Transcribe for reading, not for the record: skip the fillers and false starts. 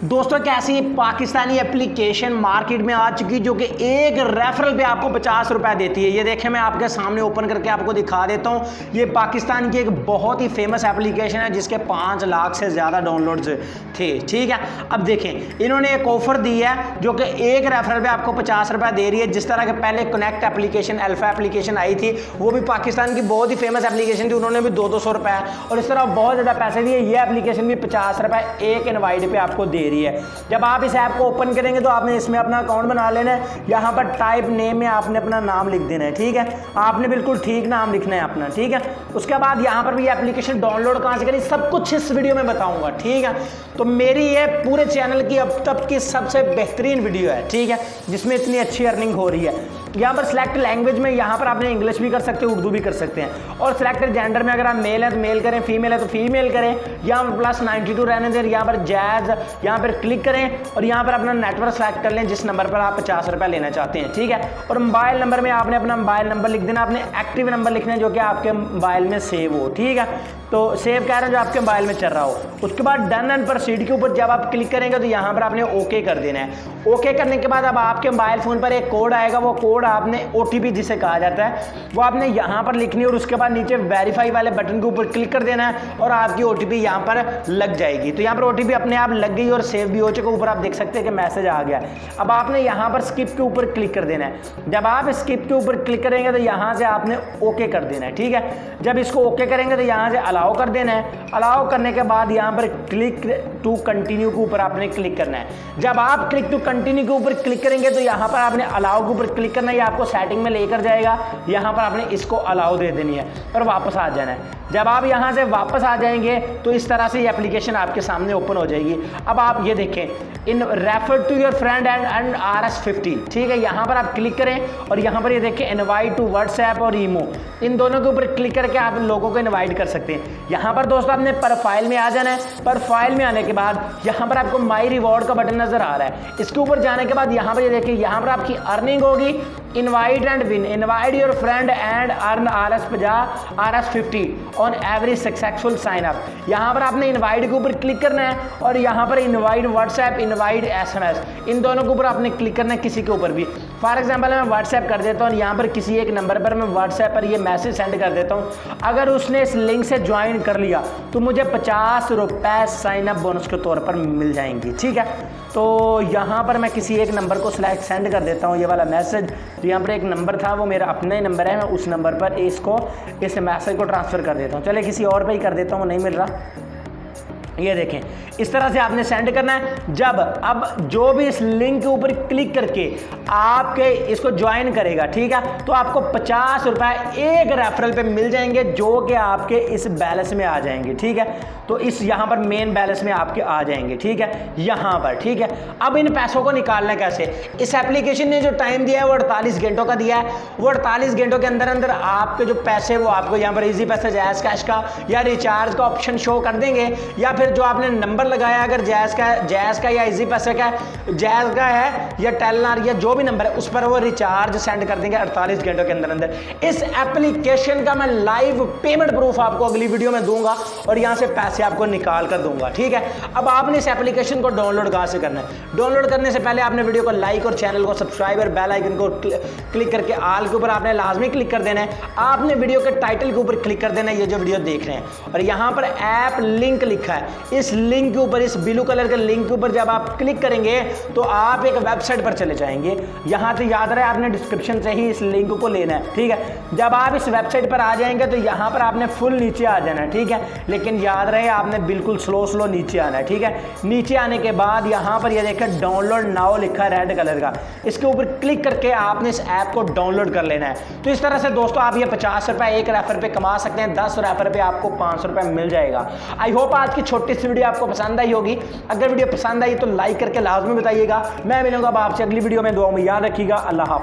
दोस्तों कैसी Pakistani application market में आ चुकी जो कि एक रेफरल पे आपको 50 रुपए देती है। ये देखें, मैं आपके सामने ओपन करके आपको दिखा देता हूँ। ये पाकिस्तान की एक बहुत ही फेमस एप्लीकेशन है जिसके 5 लाख से ज़्यादा डाउनलोड्स थे। ठीक है, अब देखें इन्होंने एक ऑफर दी है जो कि एक रेफरल पे आपको 50 रुपए दे रही है। जिस तरह के पहले कनेक्ट एप्लीकेशन, अल्फा एप्लीकेशन आई थी, वो भी पाकिस्तान की बहुत ही फेमस एप्लीकेशन थी, उन्होंने भी 200 रुपए और इस तरह बहुत ज़्यादा पैसे दिए। ये एप्लीकेशन भी 50 रुपए एक इनवाइट पे आपको दे रही है। जब आप इस ऐप को ओपन करेंगे तो आपने इसमें अपना अकाउंट बना लेना है। यहाँ पर टाइप नेम में आपने अपना नाम लिख देना है। ठीक है, आपने बिल्कुल ठीक नाम लिखना है अपना। ठीक है, उसके बाद यहाँ पर भी एप्लीकेशन डाउनलोड कहाँ से करें सब कुछ इस वीडियो में बताऊंगा। ठीक है, तो मेरी ये पूरे चैनल की अब तक की सबसे बेहतरीन वीडियो है। ठीक है, जिसमें इतनी अच्छी अर्निंग हो रही है। यहाँ पर सिलेक्ट लैंग्वेज में यहाँ पर आपने इंग्लिश भी कर सकते हैं, उर्दू भी कर सकते हैं। और सिलेक्टेड जेंडर में अगर आप मेल है तो मेल करें, फीमेल है तो फीमेल करें। यहाँ पर +92 रहने दें, यहाँ पर जैज यहाँ पर क्लिक करें और यहाँ पर अपना नेटवर्क सेलेक्ट कर लें जिस नंबर पर आप 50 रुपये लेना चाहते हैं। ठीक है, और मोबाइल नंबर में आपने अपना मोबाइल नंबर लिख देना, आपने एक्टिव नंबर लिखना है जो कि आपके मोबाइल में सेव हो। ठीक है, तो सेव कह रहे हैं जो आपके मोबाइल में चल रहा हो। उसके बाद डन एंड प्रोसीड के ऊपर जब आप क्लिक करेंगे तो यहाँ पर आपने ओके कर देना है। ओके करने के बाद अब आपके मोबाइल फ़ोन पर एक कोड आएगा, वो कोड आपने OTP जिसे कहा जाता है वो आपने यहाँ पर लिखनी है और उसके बाद नीचे वेरीफाई वाले बटन के ऊपर क्लिक कर देना है और आपकी OTP यहाँ पर लग जाएगी। तो यहाँ पर OTP अपने आप लग गई और सेव भी हो चुका। ऊपर आप देख सकते हैं कि मैसेज आ गया। अब आपने यहाँ पर स्किप के ऊपर क्लिक कर देना है। जब आप स्किप के ऊपर क्लिक करेंगे तो यहाँ से आपने ओके कर देना है। ठीक है, जब इसको ओके करेंगे तो यहाँ से अलाउ कर देना है। अलाउ करने के बाद यहाँ पर क्लिक टू कंटिन्यू के ऊपर आपने क्लिक करना है। जब आप क्लिक टू कंटिन्यू के ऊपर क्लिक करेंगे तो यहाँ पर आपने अलाउ के ऊपर क्लिक करना है। ये आपको सेटिंग में लेकर जाएगा। यहाँ पर आपने इसको अलाउ दे देनी है और वापस आ जाना है। जब आप यहाँ से वापस आ जाएंगे तो इस तरह से ये एप्लीकेशन आपके सामने ओपन हो जाएगी। अब आप ये देखें, इन refer to your friend and RS50। ठीक है, यहाँ पर आप क्लिक करें और यहाँ पर ये देखें इनवाइट टू व्हाट्सएप और ईमो, इन दोनों के ऊपर क्लिक करके आप लोगों को इनवाइट कर सकते हैं। यहाँ पर दोस्तों आपने प्रोफाइल में आ जाना है। प्रोफाइल में आने के बाद यहाँ पर आपको माई रिवॉर्ड का बटन नजर आ रहा है। इसके ऊपर जाने के बाद यहाँ पर ये देखिए, यहाँ पर आपकी अर्निंग होगी invite and win, invite your friend and earn RS50 on every successful sign up. यहाँ पर आपने इनवाइट के ऊपर क्लिक करना है और यहाँ पर इनवाइट व्हाट्सएप, इनवाइट SMS, इन दोनों के ऊपर आपने क्लिक करना है किसी के ऊपर भी। फॉर एग्जांपल मैं व्हाट्सएप कर देता हूँ, यहाँ पर किसी एक नंबर पर मैं व्हाट्सएप पर ये मैसेज सेंड कर देता हूँ। अगर उसने इस लिंक से ज्वाइन कर लिया तो मुझे 50 रुपये साइन अप बोनस के तौर पर मिल जाएंगी। ठीक है, तो यहाँ पर मैं किसी एक नंबर को सेंड कर देता हूँ ये वाला मैसेज। तो यहाँ पर एक नंबर था, वो मेरा अपना ही नंबर है, मैं उस नंबर पर इस मैसेज को ट्रांसफ़र कर देता हूँ। चलिए किसी और पे ही कर देता हूँ, नहीं मिल रहा। ये देखें, इस तरह से आपने सेंड करना है। जब अब जो भी इस लिंक के ऊपर क्लिक करके आपके इसको ज्वाइन करेगा, ठीक है, तो आपको 50 रुपये एक रेफरल पे मिल जाएंगे जो कि आपके इस बैलेंस में आ जाएंगे। ठीक है, तो इस यहाँ पर मेन बैलेंस में आपके आ जाएंगे। ठीक है, यहाँ पर। ठीक है, अब इन पैसों को निकालना कैसे? इस एप्लीकेशन ने जो टाइम दिया है वो 48 घंटों का दिया है। वो 48 घंटों के अंदर अंदर आपके जो पैसे वो आपको यहाँ पर इजी पैसे, जैज़ कैश का या रिचार्ज का ऑप्शन शो कर देंगे, या फिर जो आपने नंबर लगाया अगर जैज़ का या इजी पैसे का, जैज़ का है या टेलनार या जो भी नंबर है उस पर वो रिचार्ज सेंड कर देंगे 48 घंटों के अंदर अंदर। इस एप्लीकेशन का मैं लाइव पेमेंट प्रूफ आपको अगली वीडियो में दूंगा और यहाँ से पैसे आपको निकाल कर दूंगा। ठीक है, अब आपने इस एप्लीकेशन को डाउनलोड कहाँ से करना है? डाउनलोड करने से पहले आपने वीडियो को लाइक और चैनल को सब्सक्राइब और बेल आइकन को क्लिक करके आल के ऊपर आपने लाजमी क्लिक कर देना है। आपने वीडियो के टाइटल के ऊपर क्लिक कर देना है, ये जो वीडियो देख रहे हैं, और यहाँ पर ऐप लिंक लिखा है। इस लिंक के ऊपर, इस ब्लू कलर के लिंक के ऊपर जब आप क्लिक करेंगे तो आप एक वेबसाइट पर चले जाएंगे। यहाँ से याद रहे आपने डिस्क्रिप्शन से ही इस लिंक को लेना है। ठीक है, जब आप इस वेबसाइट पर आ जाएंगे तो यहाँ पर आपने फुल नीचे आ जाना है। ठीक है, लेकिन याद रहे आपने बिल्कुल स्लो नीचे आना है। ठीक है, नीचे आने के बाद यहाँ पर ये देखें डाउनलोड नाउ लिखा है रेड कलर का, इसके ऊपर क्लिक करके आपने इस ऐप को डाउनलोड कर लेना है। तो इस तरह से दोस्तों आप ये 50 रुपये एक रेफर पे कमा सकते हैं। 10 रेफर पे आपको 500 रुपये मिल जाएगा। आई होप आज की छोटी सी वीडियो आपको पसंद आई होगी। अगर वीडियो पसंद आई तो लाइक करके लाजमी बताइएगा। मैं मिलूंगा अब आपसे अगली वीडियो में। दुआ में याद रखिएगा। अल्लाह हाफ़िज़।